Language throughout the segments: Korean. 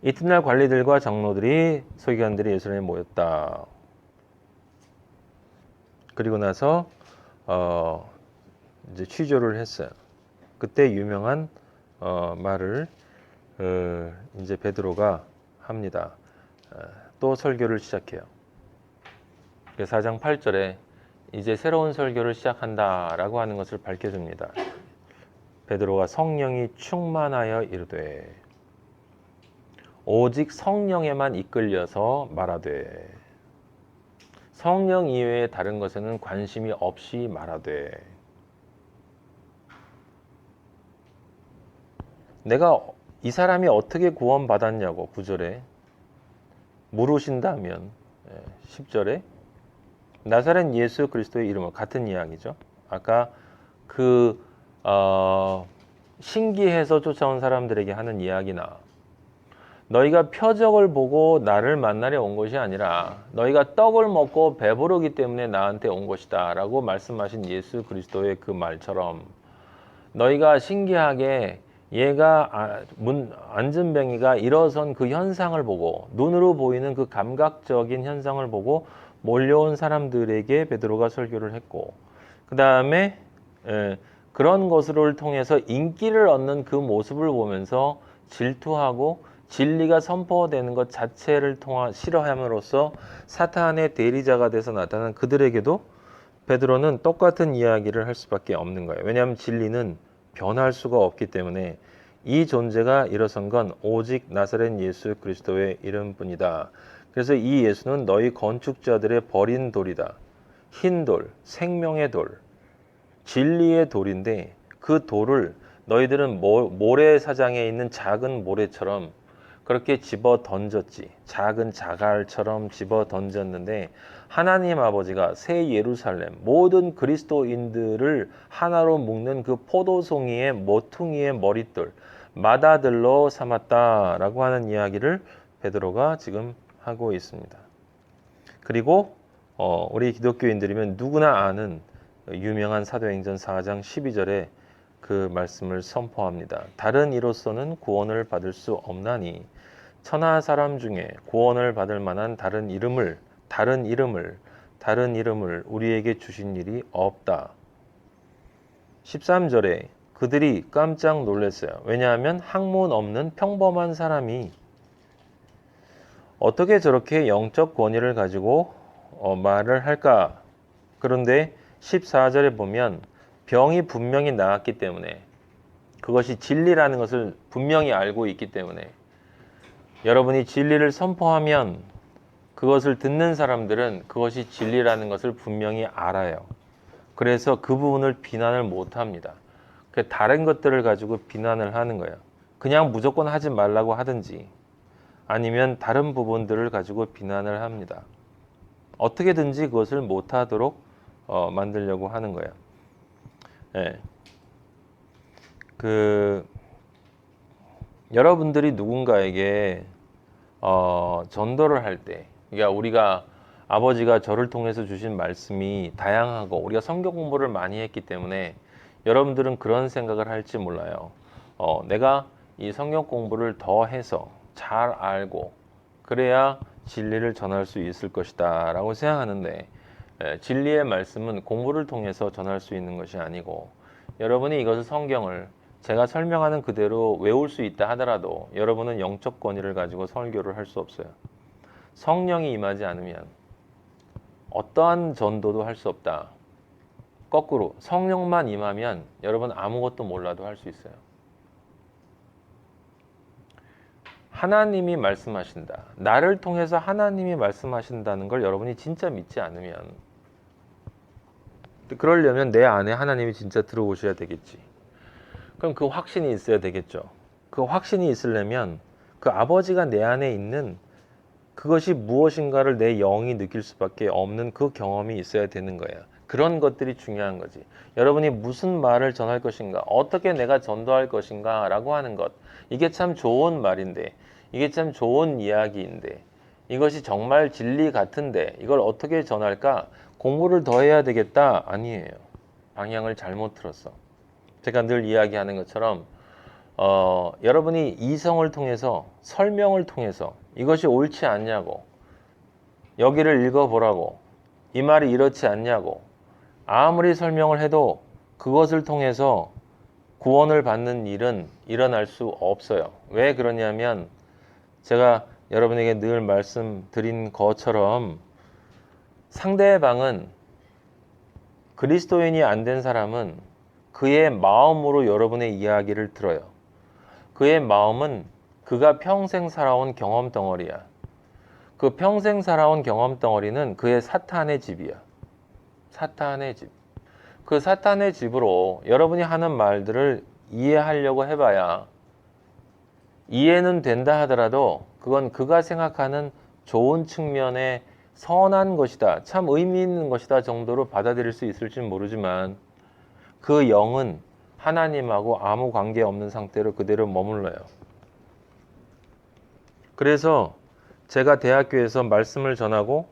이튿날 관리들과 장로들이 서기관들이 예루살렘에 모였다. 그리고 나서 이제 취조를 했어요. 그때 유명한 말을 이제 베드로가 합니다. 또 설교를 시작해요. 4장 8절에 이제 새로운 설교를 시작한다라고 하는 것을 밝혀줍니다. 베드로가 성령이 충만하여 이르되 오직 성령에만 이끌려서 말하되 성령 이외의 다른 것에는 관심이 없이 말하되 내가 이 사람이 어떻게 구원받았냐고 9절에 물으신다면 10절에 나사렛 예수 그리스도의 이름으로 같은 이야기죠. 아까 신기해서 쫓아온 사람들에게 하는 이야기나 너희가 표적을 보고 나를 만나려 온 것이 아니라 너희가 떡을 먹고 배부르기 때문에 나한테 온 것이다 라고 말씀하신 예수 그리스도의 그 말처럼 너희가 신기하게 얘가 안전뱅이가 일어선 그 현상을 보고 눈으로 보이는 그 감각적인 현상을 보고 몰려온 사람들에게 베드로가 설교를 했고 그 다음에 그런 것을 통해서 인기를 얻는 그 모습을 보면서 질투하고 진리가 선포되는 것 자체를 싫어함으로써 사탄의 대리자가 돼서 나타난 그들에게도 베드로는 똑같은 이야기를 할 수밖에 없는 거예요. 왜냐하면 진리는 변할 수가 없기 때문에 이 존재가 일어선 건 오직 나사렛 예수 그리스도의 이름뿐이다. 그래서 이 예수는 너희 건축자들의 버린 돌이다. 흰 돌, 생명의 돌, 진리의 돌인데 그 돌을 너희들은 모래사장에 있는 작은 모래처럼 그렇게 집어 던졌지. 작은 자갈처럼 집어 던졌는데 하나님 아버지가 새 예루살렘 모든 그리스도인들을 하나로 묶는 그 포도송이의 모퉁이의 머릿돌 맏아들로 삼았다라고 하는 이야기를 베드로가 지금 하고 있습니다. 그리고 우리 기독교인들이면 누구나 아는 유명한 사도행전 4장 12절에 그 말씀을 선포합니다. 다른 이로서는 구원을 받을 수 없나니 천하 사람 중에 구원을 받을 만한 다른 이름을 우리에게 주신 일이 없다. 13절에 그들이 깜짝 놀랐어요. 왜냐하면 학문 없는 평범한 사람이 어떻게 저렇게 영적 권위를 가지고 말을 할까? 그런데 14절에 보면 병이 분명히 나았기 때문에 그것이 진리라는 것을 분명히 알고 있기 때문에 여러분이 진리를 선포하면 그것을 듣는 사람들은 그것이 진리라는 것을 분명히 알아요. 그래서 그 부분을 비난을 못합니다. 다른 것들을 가지고 비난을 하는 거예요. 그냥 무조건 하지 말라고 하든지 아니면 다른 부분들을 가지고 비난을 합니다. 어떻게든지 그것을 못하도록 만들려고 하는 거예요. 네. 여러분들이 누군가에게 전도를 할 때, 그러니까 우리가 아버지가 저를 통해서 주신 말씀이 다양하고 우리가 성경 공부를 많이 했기 때문에 여러분들은 그런 생각을 할지 몰라요. 내가 이 성경 공부를 더 해서 잘 알고 그래야 진리를 전할 수 있을 것이다 라고 생각하는데 진리의 말씀은 공부를 통해서 전할 수 있는 것이 아니고 여러분이 이것을 성경을 제가 설명하는 그대로 외울 수 있다 하더라도 여러분은 영적 권위를 가지고 설교를 할 수 없어요. 성령이 임하지 않으면 어떠한 전도도 할 수 없다. 거꾸로 성령만 임하면 여러분 아무것도 몰라도 할 수 있어요. 하나님이 말씀하신다. 나를 통해서 하나님이 말씀하신다는 걸 여러분이 진짜 믿지 않으면 그러려면 내 안에 하나님이 진짜 들어오셔야 되겠지. 그럼 그 확신이 있어야 되겠죠. 그 확신이 있으려면 그 아버지가 내 안에 있는 그것이 무엇인가를 내 영이 느낄 수밖에 없는 그 경험이 있어야 되는 거예요. 그런 것들이 중요한 거지. 여러분이 무슨 말을 전할 것인가, 어떻게 내가 전도할 것인가 라고 하는 것, 이게 참 좋은 말인데, 이게 참 좋은 이야기인데, 이것이 정말 진리 같은데 이걸 어떻게 전할까? 공부를 더 해야 되겠다? 아니에요. 방향을 잘못 틀었어. 제가 늘 이야기하는 것처럼 여러분이 이성을 통해서 설명을 통해서 이것이 옳지 않냐고, 여기를 읽어보라고, 이 말이 이렇지 않냐고 아무리 설명을 해도 그것을 통해서 구원을 받는 일은 일어날 수 없어요. 왜 그러냐면 제가 여러분에게 늘 말씀드린 것처럼 상대방은, 그리스도인이 안 된 사람은 그의 마음으로 여러분의 이야기를 들어요. 그의 마음은 그가 평생 살아온 경험 덩어리야. 그 평생 살아온 경험 덩어리는 그의 사탄의 집이야. 사탄의 집. 그 사탄의 집으로 여러분이 하는 말들을 이해하려고 해봐야 이해는 된다 하더라도 그건 그가 생각하는 좋은 측면의 선한 것이다, 참 의미 있는 것이다 정도로 받아들일 수 있을지 모르지만 그 영은 하나님하고 아무 관계 없는 상태로 그대로 머물러요. 그래서 제가 대학교에서 말씀을 전하고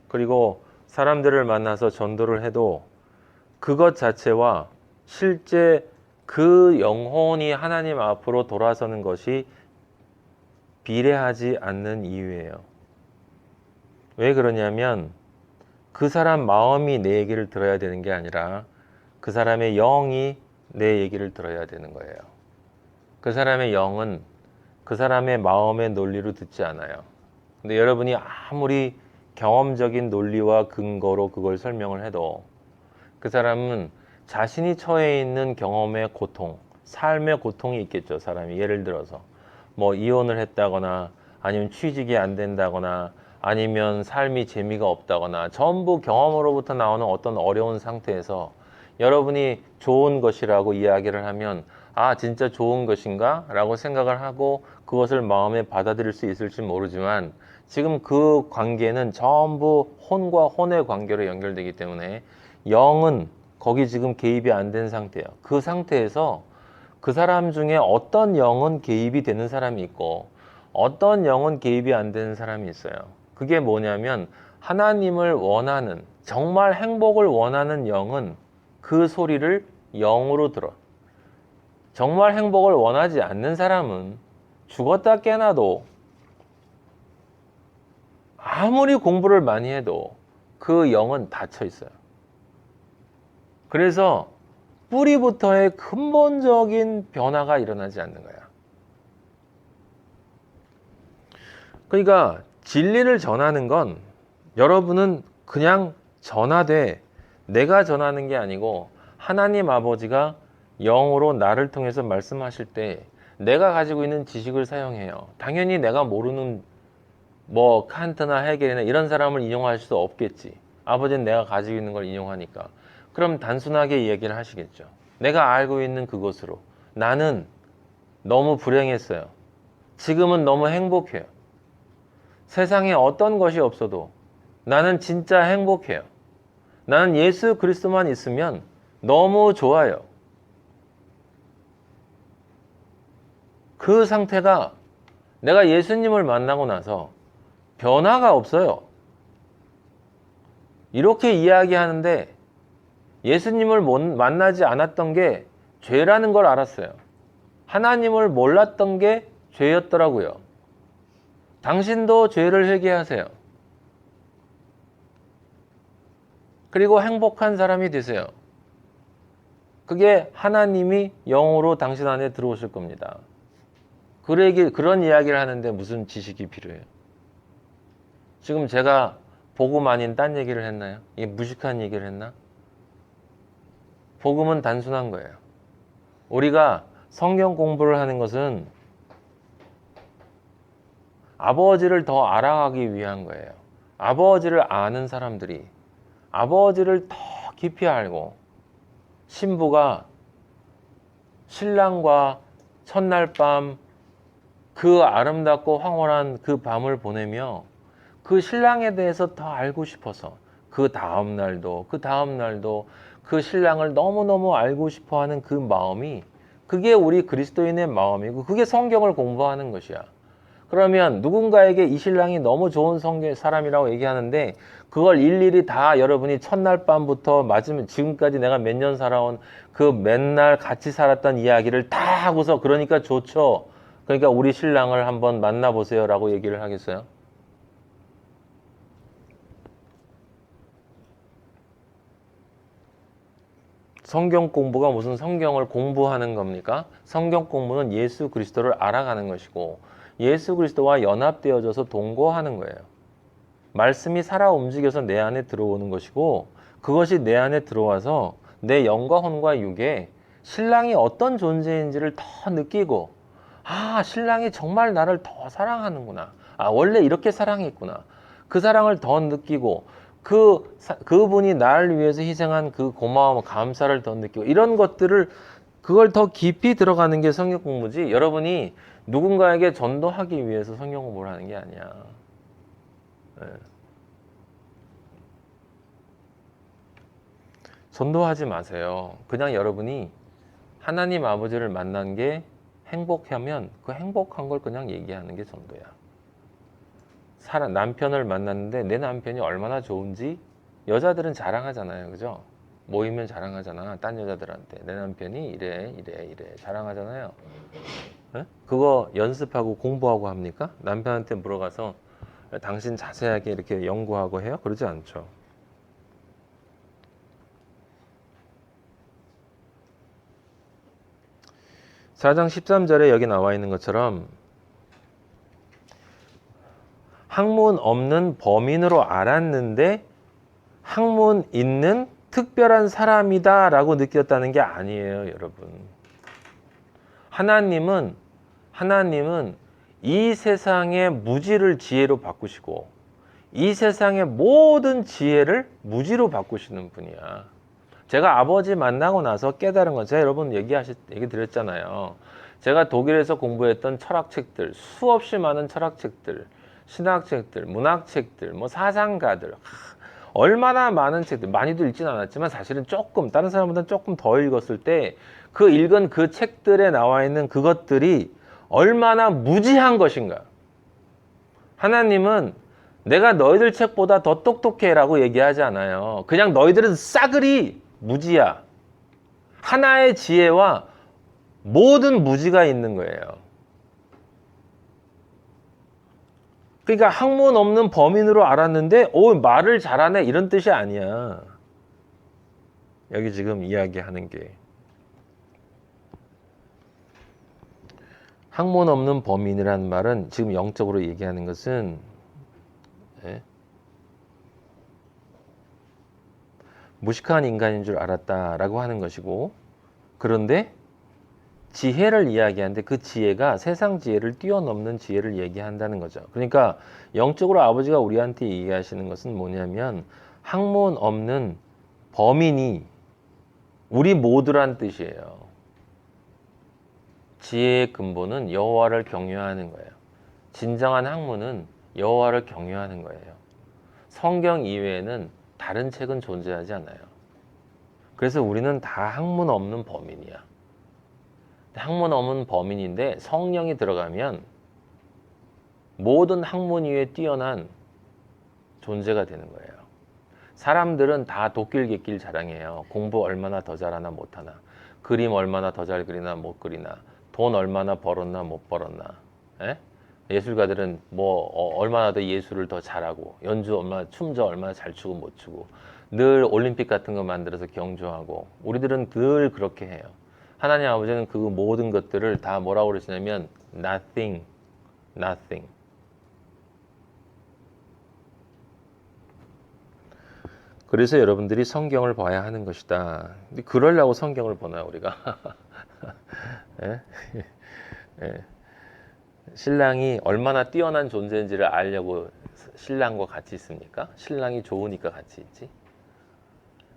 그리고 사람들을 만나서 전도를 해도 그것 자체와 실제 그 영혼이 하나님 앞으로 돌아서는 것이 비례하지 않는 이유예요. 왜 그러냐면 그 사람 마음이 내 얘기를 들어야 되는 게 아니라 그 사람의 영이 내 얘기를 들어야 되는 거예요. 그 사람의 영은 그 사람의 마음의 논리로 듣지 않아요. 근데 여러분이 아무리 경험적인 논리와 근거로 그걸 설명을 해도 그 사람은 자신이 처해 있는 경험의 고통, 삶의 고통이 있겠죠. 사람이 예를 들어서 뭐 이혼을 했다거나 아니면 취직이 안 된다거나 아니면 삶이 재미가 없다거나 전부 경험으로부터 나오는 어떤 어려운 상태에서 여러분이 좋은 것이라고 이야기를 하면 아 진짜 좋은 것인가? 라고 생각을 하고 그것을 마음에 받아들일 수 있을지 모르지만 지금 그 관계는 전부 혼과 혼의 관계로 연결되기 때문에 영은 거기 지금 개입이 안 된 상태예요. 그 상태에서 그 사람 중에 어떤 영은 개입이 되는 사람이 있고 어떤 영은 개입이 안 되는 사람이 있어요. 그게 뭐냐면 하나님을 원하는, 정말 행복을 원하는 영은 그 소리를 영으로 들어. 정말 행복을 원하지 않는 사람은 죽었다 깨나도 아무리 공부를 많이 해도 그 영은 닫혀 있어요. 그래서 뿌리부터의 근본적인 변화가 일어나지 않는 거야. 그러니까 진리를 전하는 건 여러분은 그냥 전하되 내가 전하는 게 아니고 하나님 아버지가 영으로 나를 통해서 말씀하실 때 내가 가지고 있는 지식을 사용해요. 당연히 내가 모르는 뭐 칸트나 헤겔이나 이런 사람을 인용할 수 없겠지. 아버지는 내가 가지고 있는 걸 인용하니까. 그럼 단순하게 얘기를 하시겠죠. 내가 알고 있는 그것으로 나는 너무 불행했어요. 지금은 너무 행복해요. 세상에 어떤 것이 없어도 나는 진짜 행복해요. 나는 예수 그리스도만 있으면 너무 좋아요. 그 상태가 내가 예수님을 만나고 나서 변화가 없어요. 이렇게 이야기하는데 예수님을 만나지 않았던 게 죄라는 걸 알았어요. 하나님을 몰랐던 게 죄였더라고요. 당신도 죄를 회개하세요. 그리고 행복한 사람이 되세요. 그게 하나님이 영으로 당신 안에 들어오실 겁니다. 그런 이야기를 하는데 무슨 지식이 필요해요? 지금 제가 복음 아닌 딴 얘기를 했나요? 이게 무식한 얘기를 했나? 복음은 단순한 거예요. 우리가 성경 공부를 하는 것은 아버지를 더 알아가기 위한 거예요. 아버지를 아는 사람들이 아버지를 더 깊이 알고 신부가 신랑과 첫날 밤 그 아름답고 황홀한 그 밤을 보내며 그 신랑에 대해서 더 알고 싶어서 그 다음 날도 그 신랑을 너무너무 알고 싶어하는 그 마음이 그게 우리 그리스도인의 마음이고 그게 성경을 공부하는 것이야. 그러면 누군가에게 이 신랑이 너무 좋은 사람이라고 얘기하는데 그걸 일일이 다 여러분이 첫날 밤부터 맞으면 지금까지 내가 몇 년 살아온 그 맨날 같이 살았던 이야기를 다 하고서 그러니까 좋죠. 그러니까 우리 신랑을 한번 만나보세요 라고 얘기를 하겠어요? 성경 공부가 무슨 성경을 공부하는 겁니까? 성경 공부는 예수 그리스도를 알아가는 것이고 예수 그리스도와 연합되어져서 동거하는 거예요. 말씀이 살아 움직여서 내 안에 들어오는 것이고 그것이 내 안에 들어와서 내 영과 혼과 육에 신랑이 어떤 존재인지를 더 느끼고 아 신랑이 정말 나를 더 사랑하는구나. 아 원래 이렇게 사랑했구나. 그 사랑을 더 느끼고 그분이 나를 위해서 희생한 그 고마움, 감사를 더 느끼고 이런 것들을 그걸 더 깊이 들어가는 게 성경 공부지. 여러분이 누군가에게 전도하기 위해서 성경 공부를 하는 게 아니야. 네. 전도하지 마세요. 그냥 여러분이 하나님 아버지를 만난 게 행복하면 그 행복한 걸 그냥 얘기하는 게 전도야. 남편을 만났는데 내 남편이 얼마나 좋은지 여자들은 자랑하잖아요. 그죠? 모이면 자랑하잖아. 딴 여자들한테. 내 남편이 이래 자랑하잖아요. 네? 그거 연습하고 공부하고 합니까? 남편한테 물어가서 당신 자세하게 이렇게 연구하고 해요? 그러지 않죠. (4장 13절에) 여기 나와 있는 것처럼 학문 없는 범인으로 알았는데 학문 있는 특별한 사람이다 라고 느꼈다는 게 아니에요, 여러분. 하나님은 이 세상의 무지를 지혜로 바꾸시고 이 세상의 모든 지혜를 무지로 바꾸시는 분이야. 제가 아버지 만나고 나서 깨달은 건 제가 여러분 얘기 드렸잖아요. 제가 독일에서 공부했던 철학책들, 수없이 많은 철학책들, 신학책들, 문학책들, 뭐 사상가들, 얼마나 많은 책들, 많이도 읽진 않았지만 사실은 조금, 다른 사람보다는 조금 더 읽었을 때 그 읽은 그 책들에 나와 있는 그것들이 얼마나 무지한 것인가. 하나님은 내가 너희들 책보다 더 똑똑해 라고 얘기하지 않아요. 그냥 너희들은 싸그리 무지야. 하나의 지혜와 모든 무지가 있는 거예요. 그러니까 학문 없는 범인으로 알았는데 말을 잘하네 이런 뜻이 아니야. 여기 지금 이야기하는 게 학문 없는 범인이라는 말은 지금 영적으로 얘기하는 것은 무식한 인간인 줄 알았다라고 하는 것이고 그런데 지혜를 이야기하는데 그 지혜가 세상 지혜를 뛰어넘는 지혜를 얘기한다는 거죠. 그러니까 영적으로 아버지가 우리한테 얘기하시는 것은 뭐냐면 학문 없는 범인이 우리 모두란 뜻이에요. 지혜의 근본은 여호와를 경외하는 거예요. 진정한 학문은 여호와를 경외하는 거예요. 성경 이외에는 다른 책은 존재하지 않아요. 그래서 우리는 다 학문 없는 범인이야. 학문 없는 범인인데 성령이 들어가면 모든 학문 위에 뛰어난 존재가 되는 거예요. 사람들은 다 도낄개낄 자랑해요. 공부 얼마나 더 잘하나 못하나, 그림 얼마나 더 잘 그리나 못 그리나, 돈 얼마나 벌었나 못 벌었나. 예술가들은 얼마나 더 예술을 더 잘하고, 연주 얼마나, 춤도 얼마나 잘 추고 못 추고, 늘 올림픽 같은 거 만들어서 경주하고. 우리들은 늘 그렇게 해요. 하나님 아버지는 그 모든 것들을 다 뭐라고 그러시냐면 nothing. 그래서 여러분들이 성경을 봐야 하는 것이다. 근데 그러려고 성경을 보나요, 우리가? 예? 예. 신랑이 얼마나 뛰어난 존재인지를 알려고 신랑과 같이 있습니까? 신랑이 좋으니까 같이 있지.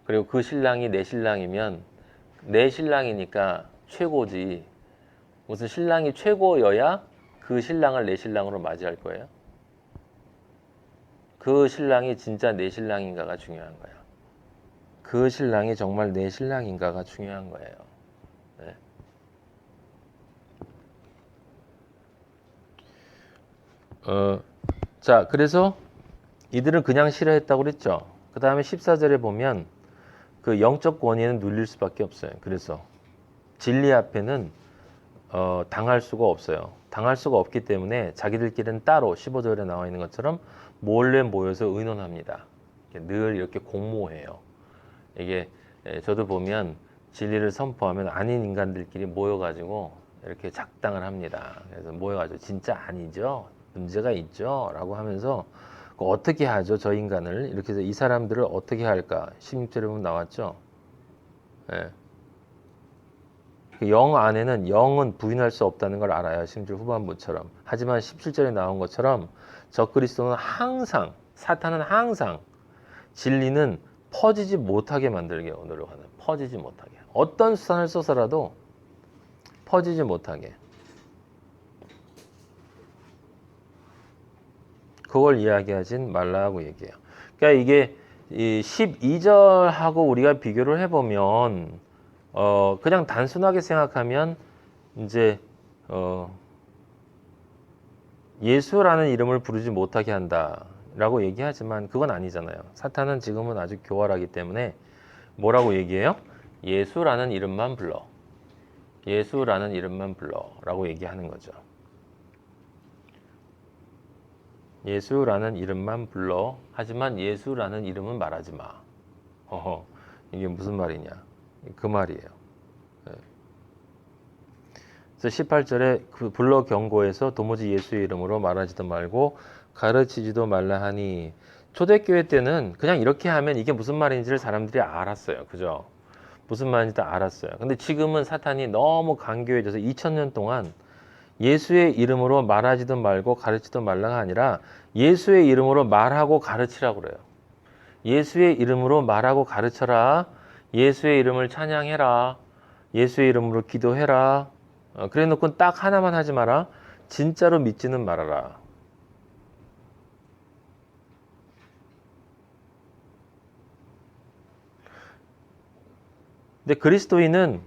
그리고 그 신랑이 내 신랑이면 내 신랑이니까 최고지. 무슨 신랑이 최고여야 그 신랑을 내 신랑으로 맞이할 거예요? 그 신랑이 진짜 내 신랑인가가 중요한 거예요. 그 신랑이 정말 내 신랑인가가 중요한 거예요. 네. 자, 그래서 이들은 그냥 싫어했다고 그랬죠. 그 다음에 14절에 보면 그 영적 권위는 눌릴 수밖에 없어요. 그래서 진리 앞에는 당할 수가 없어요. 당할 수가 없기 때문에 자기들끼리는 따로 15절에 나와 있는 것처럼 몰래 모여서 의논합니다. 늘 이렇게 공모해요. 이게 저도 보면 진리를 선포하면 아닌 인간들끼리 모여가지고 이렇게 작당을 합니다. 그래서 모여가지고 진짜 아니죠? 문제가 있죠? 라고 하면서 어떻게 하죠? 저 인간을 이렇게 해서 이 사람들을 어떻게 할까? 16절에 보면 나왔죠? 예. 영 안에는 영은 부인할 수 없다는 걸 알아요. 16절 후반부처럼. 하지만 17절에 나온 것처럼 적그리스도는 항상, 사탄은 항상 진리는 퍼지지 못하게 만들게 노력하는, 퍼지지 못하게. 어떤 수단을 써서라도 퍼지지 못하게. 그걸 이야기하진 말라고 얘기해요. 그러니까 이게 이 12절하고 우리가 비교를 해보면 그냥 단순하게 생각하면 이제 예수라는 이름을 부르지 못하게 한다라고 얘기하지만 그건 아니잖아요. 사탄은 지금은 아주 교활하기 때문에 뭐라고 얘기해요? 예수라는 이름만 불러. 예수라는 이름만 불러라고 얘기하는 거죠. 예수라는 이름만 불러. 하지만 예수라는 이름은 말하지 마. 이게 무슨 말이냐? 그 말이에요. 그래서 18절에 그 불러 경고해서 도무지 예수의 이름으로 말하지도 말고 가르치지도 말라 하니, 초대교회 때는 그냥 이렇게 하면 이게 무슨 말인지를 사람들이 알았어요. 그죠? 무슨 말인지 다 알았어요. 근데 지금은 사탄이 너무 간교해져서 2000년 동안 예수의 이름으로 말하지도 말고 가르치도 말라가 아니라 예수의 이름으로 말하고 가르치라고 그래요. 예수의 이름으로 말하고 가르쳐라. 예수의 이름을 찬양해라. 예수의 이름으로 기도해라. 그래 놓고 딱 하나만 하지 마라. 진짜로 믿지는 말아라. 근데 그리스도인은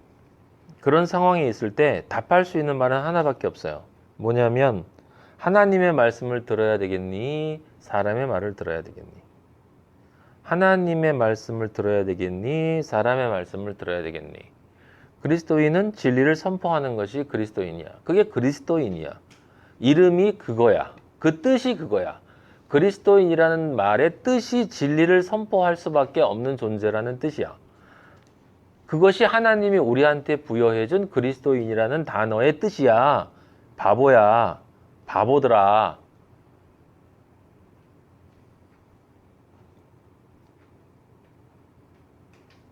그런 상황에 있을 때 답할 수 있는 말은 하나밖에 없어요. 뭐냐면 하나님의 말씀을 들어야 되겠니? 사람의 말을 들어야 되겠니? 하나님의 말씀을 들어야 되겠니? 사람의 말씀을 들어야 되겠니? 그리스도인은 진리를 선포하는 것이 그리스도인이야. 그게 그리스도인이야. 이름이 그거야. 그 뜻이 그거야. 그리스도인이라는 말의 뜻이 진리를 선포할 수밖에 없는 존재라는 뜻이야. 그것이 하나님이 우리한테 부여해준 그리스도인이라는 단어의 뜻이야. 바보야. 바보들아.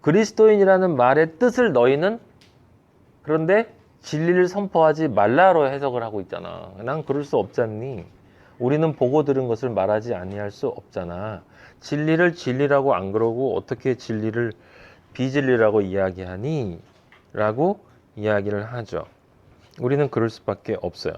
그리스도인이라는 말의 뜻을 너희는 그런데 진리를 선포하지 말라로 해석을 하고 있잖아. 난 그럴 수 없잖니. 우리는 보고 들은 것을 말하지 아니할 수 없잖아. 진리를 진리라고 안 그러고 어떻게 진리를 비진리라고 이야기하니? 라고 이야기를 하죠. 우리는 그럴 수밖에 없어요.